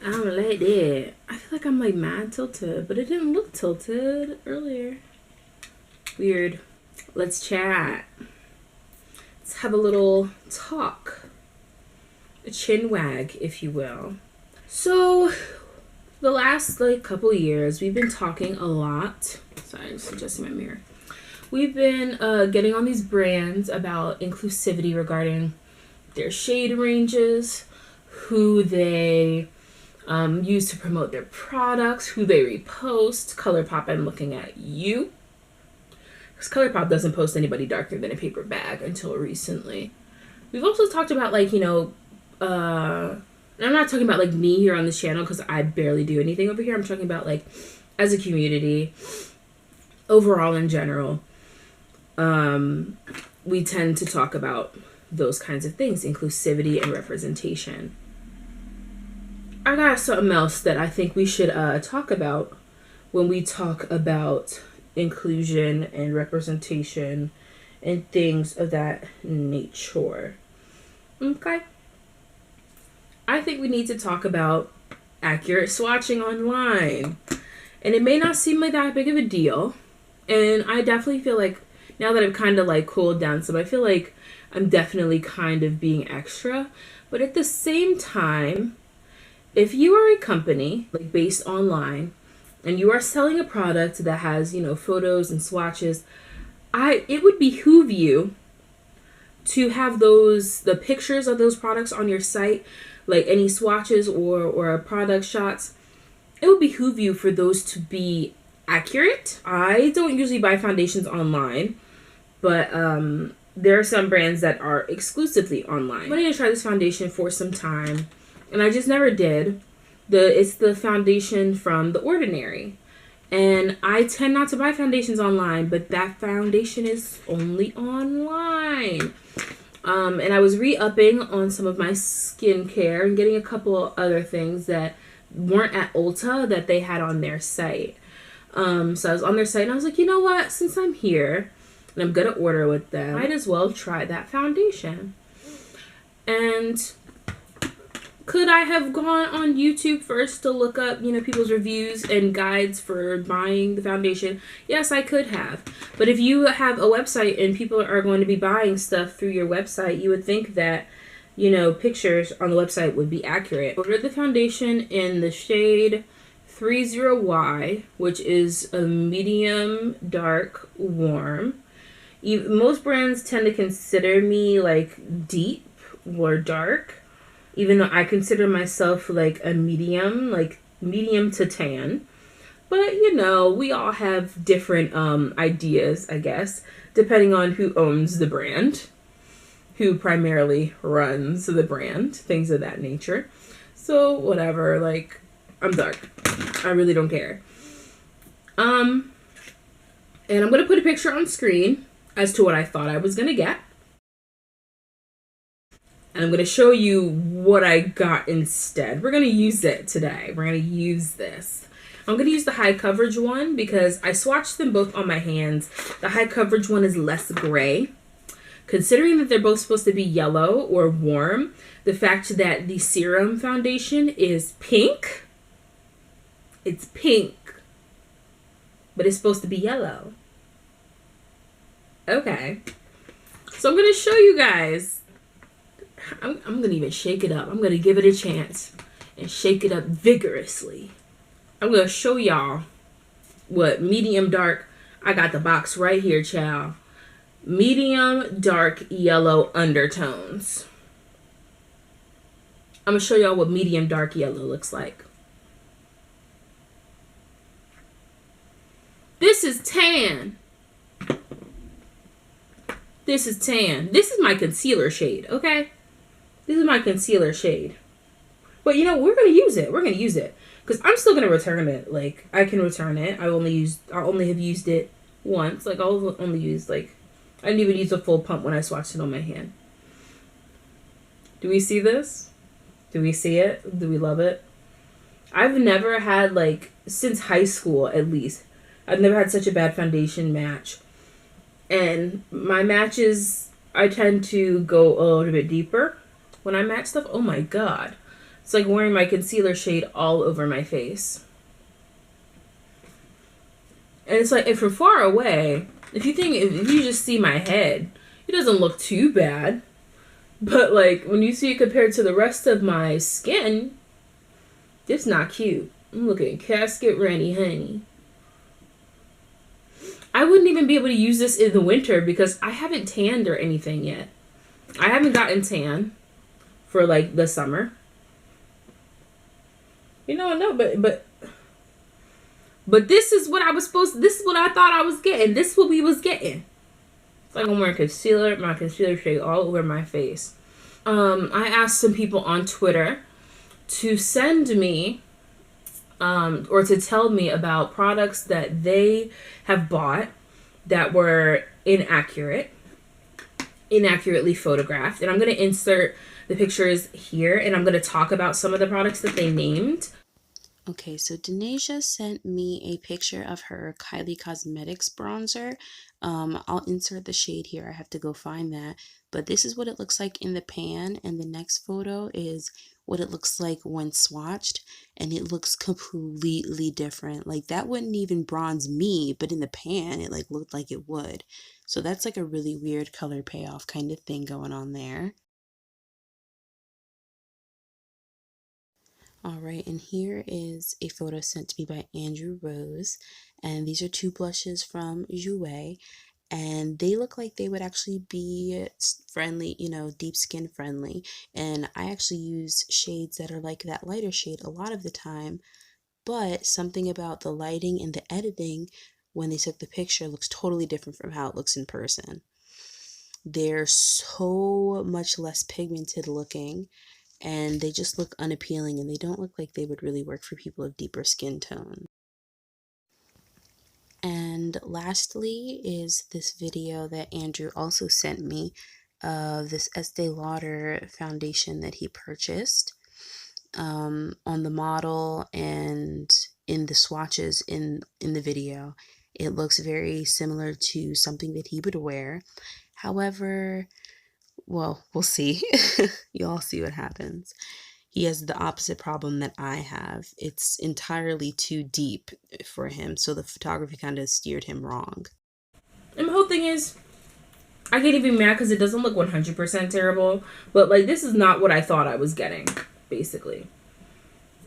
I don't like that. I feel like I'm like mad tilted, but it didn't look tilted earlier. Weird. Let's chat. Let's have a little talk. A chin wag, if you will. So, the last like couple years, we've been talking a lot. Sorry, I'm just adjusting my mirror. We've been getting on these brands about inclusivity regarding their shade ranges, who they use to promote their products, who they repost. ColourPop, I'm looking at you. Because ColourPop doesn't post anybody darker than a paper bag until recently. We've also talked about, like, you know, I'm not talking about, like, me here on this channel because I barely do anything over here. I'm talking about, like, as a community, overall in general, we tend to talk about those kinds of things, inclusivity and representation. I got something else that I think we should talk about when we talk about inclusion and representation and things of that nature. Okay. I think we need to talk about accurate swatching online. And it may not seem like that big of a deal. And I definitely feel like now that I've kind of like cooled down some, I feel like I'm definitely kind of being extra. But at the same time, if you are a company like based online and you are selling a product that has, you know, photos and swatches, it would behoove you to have the pictures of those products on your site, like any swatches or product shots. It would behoove you for those to be accurate. I don't usually buy foundations online, but there are some brands that are exclusively online. I'm going to try this foundation for some time, and I just never did. It's the foundation from The Ordinary. And I tend not to buy foundations online, but that foundation is only online. And I was re-upping on some of my skincare and getting a couple other things that weren't at Ulta that they had on their site. So I was on their site and I was like, you know what? Since I'm here and I'm gonna order with them, might as well try that foundation. And could I have gone on YouTube first to look up, you know, people's reviews and guides for buying the foundation? Yes, I could have. But if you have a website and people are going to be buying stuff through your website, you would think that, you know, pictures on the website would be accurate. Ordered the foundation in the shade 30Y, which is a medium dark warm. Most brands tend to consider me like deep or dark, even though I consider myself like a medium, like medium to tan. But, you know, we all have different ideas, I guess, depending on who owns the brand, who primarily runs the brand, things of that nature. So, whatever, like, I'm dark. I really don't care. And I'm going to put a picture on screen as to what I thought I was going to get. And I'm going to show you what I got instead. We're going to use it today. We're going to use this. I'm going to use the high coverage one because I swatched them both on my hands. The high coverage one is less gray. Considering that they're both supposed to be yellow or warm, the fact that the serum foundation is pink, it's pink, but it's supposed to be yellow. Okay. So I'm going to show you guys. I'm going to even shake it up. I'm going to give it a chance and shake it up vigorously. I'm going to show y'all what medium dark. I got the box right here, child. Medium dark yellow undertones. I'm going to show y'all what medium dark yellow looks like. This is tan. This is tan. This is my concealer shade, okay? This is my concealer shade. But, you know, we're going to use it. We're going to use it. Because I'm still going to return it. Like, I can return it. I only have used it once. Like, I'll only use, like, I didn't even use a full pump when I swatched it on my hand. Do we see this? Do we see it? Do we love it? I've never had, like, since high school at least, I've never had such a bad foundation match. And my matches, I tend to go a little bit deeper when I match stuff. Oh my god. It's like wearing my concealer shade all over my face. And it's like, if from far away, if you just see my head, it doesn't look too bad. But like when you see it compared to the rest of my skin, it's not cute. I'm looking casket ready, honey. I wouldn't even be able to use this in the winter because I haven't tanned or anything yet. I haven't gotten tan for like the summer. You know, no, but this is what this is what I thought I was getting. This is what we was getting. It's like I'm wearing concealer, my concealer shade all over my face. I asked some people on Twitter to send me or to tell me about products that they have bought that were inaccurately photographed. And I'm going to insert the pictures here, and I'm going to talk about some of the products that they named. Okay, so DANAYSHIA sent me a picture of her Kylie Cosmetics bronzer. I'll insert the shade here. I have to go find that. But this is what it looks like in the pan, and the next photo is what it looks like when swatched, and it looks completely different. Like that wouldn't even bronze me, but in the pan it like looked like it would. So that's like a really weird color payoff kind of thing going on there. All right, and here is a photo sent to me by Andrew Rose, and these are two blushes from Jouer, and they look like they would actually be friendly, you know, deep skin friendly. And I actually use shades that are like that lighter shade a lot of the time, but something about the lighting and the editing when they took the picture looks totally different from how it looks in person. They're so much less pigmented looking, and they just look unappealing, and they don't look like they would really work for people of deeper skin tone. And lastly is this video that Andrew also sent me of this Estee Lauder foundation that he purchased. On the model and in the swatches in the video, it looks very similar to something that he would wear. However, well, we'll see. Y'all see what happens. He has the opposite problem that I have. It's entirely too deep for him, so the photography kind of steered him wrong. And the whole thing is, I can't even be mad because it doesn't look 100% terrible, but like this is not what I thought I was getting, basically.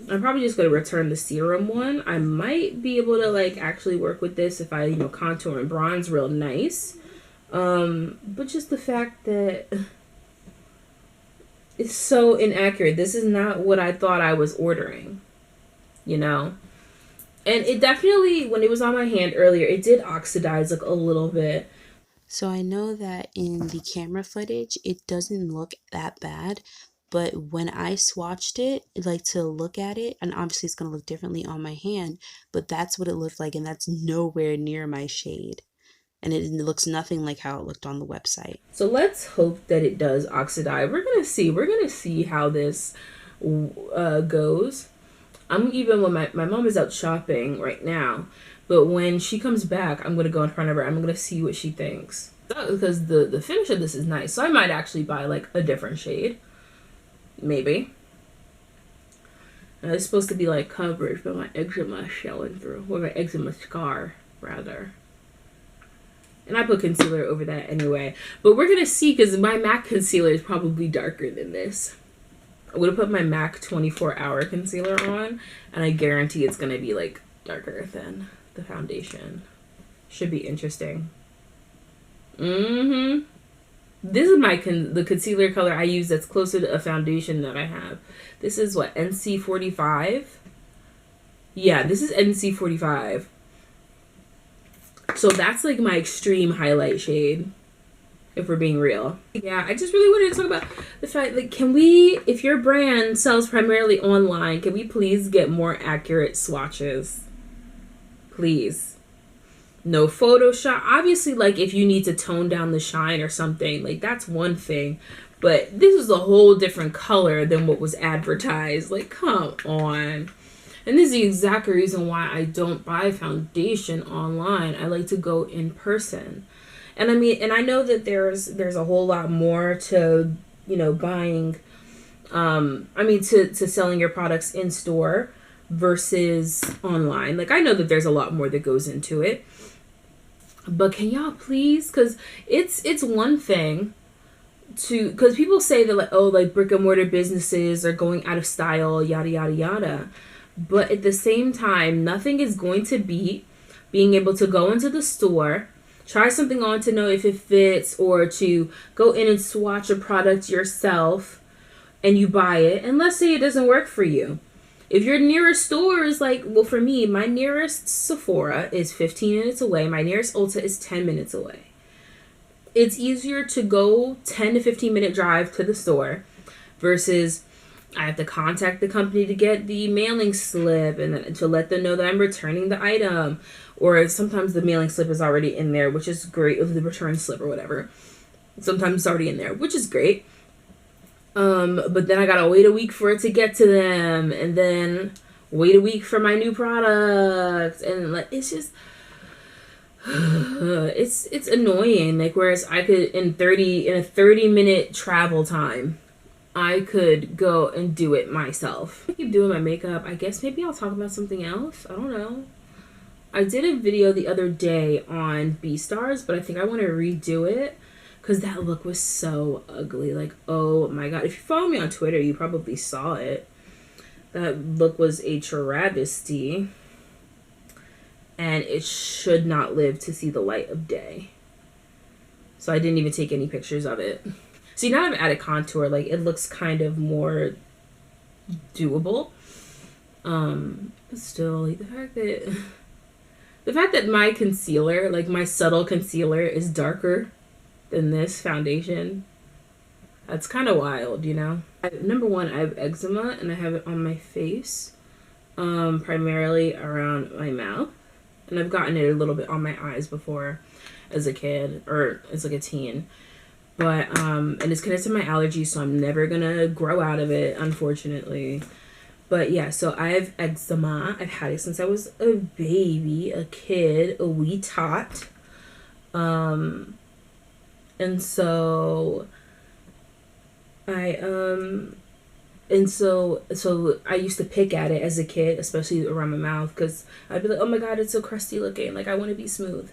I'm probably just going to return the serum one. I might be able to like actually work with this if I, you know, contour and bronze real nice. But just the fact that it's so inaccurate. This is not what I thought I was ordering, you know? And it definitely, when it was on my hand earlier, it did oxidize like a little bit. So I know that in the camera footage, it doesn't look that bad, but when I swatched it, like to look at it, and obviously it's going to look differently on my hand, but that's what it looked like, and that's nowhere near my shade. And it looks nothing like how it looked on the website. So let's hope that it does oxidize. We're going to see how this goes. I'm even when my mom is out shopping right now, but when she comes back, I'm going to go in front of her. I'm going to see what she thinks. Because the finish of this is nice. So I might actually buy like a different shade. Maybe. It's supposed to be like coverage, but my eczema showing through. Or my eczema scar, rather. And I put concealer over that anyway. But we're going to see, because my MAC concealer is probably darker than this. I'm going to put my MAC 24-hour concealer on, and I guarantee it's going to be, like, darker than the foundation. Should be interesting. This is the concealer color I use that's closer to a foundation that I have. This is, what, NC45? Yeah, this is NC45. So that's like my extreme highlight shade, if we're being real. Yeah, I just really wanted to talk about the fact, like, can we, if your brand sells primarily online, can we please get more accurate swatches? Please. No Photoshop. Obviously, like, if you need to tone down the shine or something, like, that's one thing. But this is a whole different color than what was advertised. Like, come on. And this is the exact reason why I don't buy foundation online. I like to go in person. And I mean, and I know that there's a whole lot more to, you know, buying I mean, to selling your products in store versus online. Like, I know that there's a lot more that goes into it, but can y'all please, because it's one thing to, because people say that, like, oh, like brick and mortar businesses are going out of style, yada yada yada, but at the same time, nothing is going to beat being able to go into the store, try something on to know if it fits, or to go in and swatch a product yourself and you buy it, and let's say it doesn't work for you. If your nearest store is like, well, for me, my nearest Sephora is 15 minutes away. My nearest Ulta is 10 minutes away. It's easier to go 10 to 15 minute drive to the store versus I have to contact the company to get the mailing slip and then to let them know that I'm returning the item. Or sometimes the mailing slip is already in there, which is great, with the return slip or whatever. Sometimes it's already in there, which is great. But then I gotta wait a week for it to get to them, and then wait a week for my new product, and like it's just it's annoying. Like, whereas I could in a 30-minute travel time, I could go and do it myself. I keep doing my makeup. I guess maybe I'll talk about something else. I don't know. I did a video the other day on B-Stars, but I think I want to redo it. Because that look was so ugly. Like, oh my god. If you follow me on Twitter, you probably saw it. That look was a travesty. And it should not live to see the light of day. So I didn't even take any pictures of it. See, now I've added contour. Like, it looks kind of more doable. But still, like, the fact that my concealer, like my subtle concealer, is darker than this foundation, that's kind of wild, you know? Number one, I have eczema and I have it on my face, primarily around my mouth, and I've gotten it a little bit on my eyes before as a kid or as like a teen, but and it's connected to my allergies, so I'm never gonna grow out of it, unfortunately. But yeah, so I have eczema. I've had it since I was a baby, a kid, a wee tot. And so so I used to pick at it as a kid, especially around my mouth, because I'd be like, oh my god, it's so crusty looking, like I want to be smooth.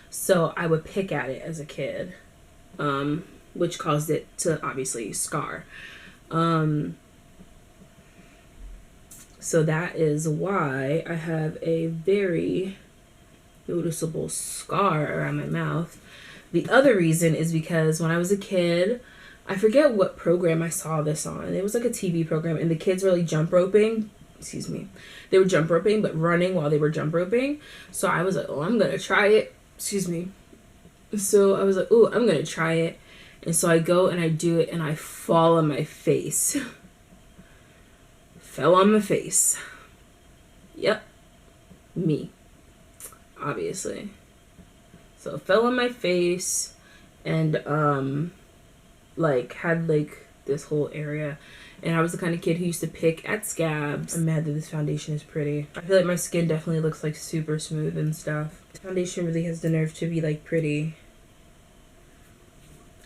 So I would pick at it as a kid, which caused it to obviously scar. So that is why I have a very noticeable scar around my mouth. The other reason is because when I was a kid, I forget what program I saw this on. It was like a TV program, and the kids were like jump roping. Excuse me. They were jump roping, but running while they were jump roping. So I was like, oh, I'm going to try it. Excuse me. So I was like, oh, I'm going to try it. And so I go and I do it, and I fall on my face. Fell on my face. Yep. Me. Obviously. So it fell on my face, and like had like this whole area, and I was the kind of kid who used to pick at scabs. I'm mad that this foundation is pretty. I feel like my skin definitely looks like super smooth and stuff. This foundation really has the nerve to be like pretty.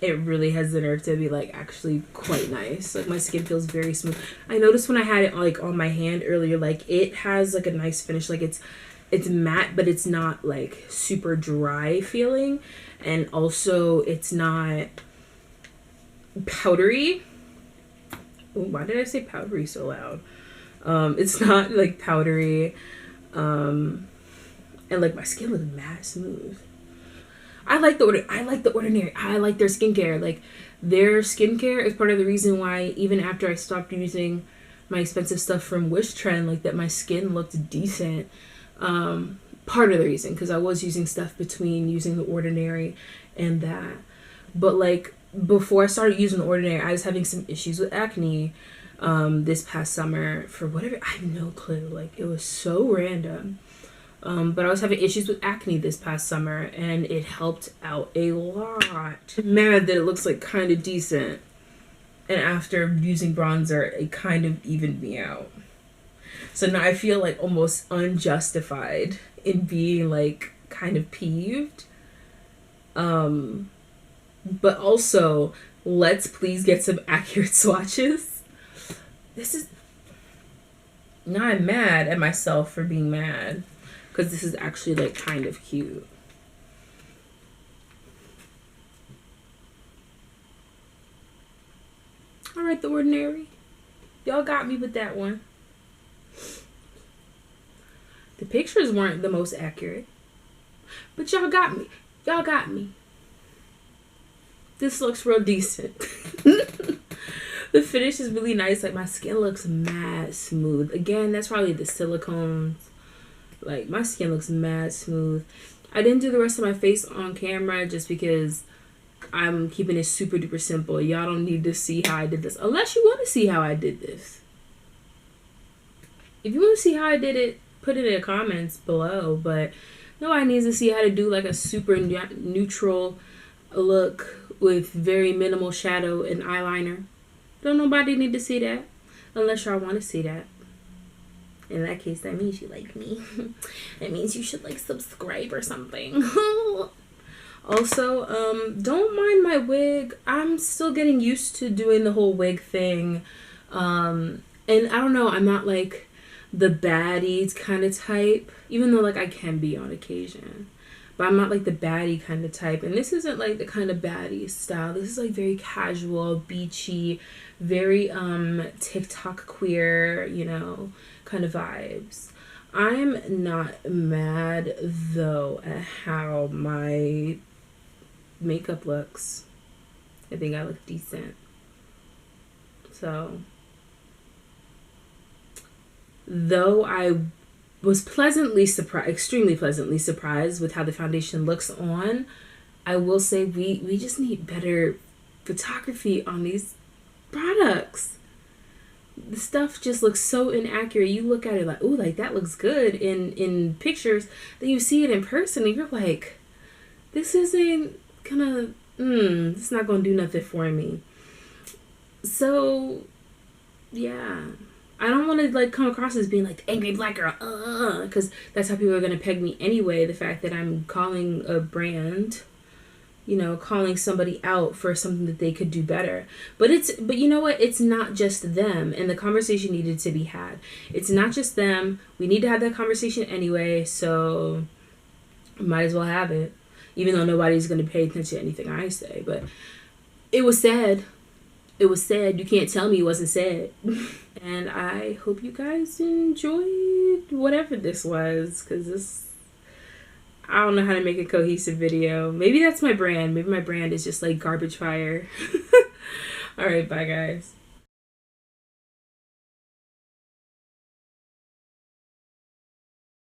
It really has the nerve to be like actually quite nice. Like, my skin feels very smooth. I noticed when I had it like on my hand earlier, like it has like a nice finish. Like it's matte, but it's not like super dry feeling, and also it's not powdery. Ooh, why did I say powdery so loud? It's not like powdery, and like my skin looks mad smooth. I like the Ordinary. I like their skincare. Like, their skincare is part of the reason why even after I stopped using my expensive stuff from Wish Trend, like, that my skin looked decent. Part of the reason, because I was using stuff between using the Ordinary and that. But like, before I started using the Ordinary, I was having some issues with acne this past summer for whatever, I have no clue. Like, it was so random. But I was having issues with acne this past summer, and it helped out a lot. I'm mad that it looks like kind of decent, and after using bronzer, it kind of evened me out. So now I feel like almost unjustified in being like kind of peeved. But also, let's please get some accurate swatches. This is, now I'm mad at myself for being mad, because this is actually like kind of cute. All right, The Ordinary. Y'all got me with that one. The pictures weren't the most accurate, but y'all got me. Y'all got me. This looks real decent. The finish is really nice. Like, my skin looks mad smooth. Again, that's probably the silicones. Like, my skin looks mad smooth. I didn't do the rest of my face on camera just because I'm keeping it super duper simple. Y'all don't need to see how I did this unless you want to see how I did this. If you want to see how I did it, put it in the comments below. But nobody needs to see how to do like a super neutral look with very minimal shadow and eyeliner. Don't nobody need to see that unless y'all want to see that. In that case, that means you like me. That means you should like subscribe or something. Also, don't mind my wig. I'm still getting used to doing the whole wig thing. And I don't know, I'm not like the baddies kind of type, even though like I can be on occasion. But I'm not like the baddie kind of type. And this isn't like the kind of baddie style. This is like very casual, beachy, very TikTok queer, you know, kind of vibes. I'm not mad though at how my makeup looks. I think I look decent. So, though I was pleasantly surprised, extremely pleasantly surprised with how the foundation looks on, I will say we just need better photography on these products. The stuff just looks so inaccurate. You look at it like, ooh, like that looks good in pictures. Then you see it in person and you're like, this isn't gonna, it's not gonna do nothing for me. So, yeah. I don't want to like come across as being like the angry black girl, because that's how people are gonna peg me anyway. The fact that I'm calling a brand, you know, calling somebody out for something that they could do better. But you know what? It's not just them, and the conversation needed to be had. It's not just them. We need to have that conversation anyway, so might as well have it, even though nobody's gonna pay attention to anything I say. But it was said. It was said. You can't tell me it wasn't said. And I hope you guys enjoyed whatever this was, because this, I don't know how to make a cohesive video. Maybe that's my brand. Maybe my brand is just like garbage fire. All right, bye guys.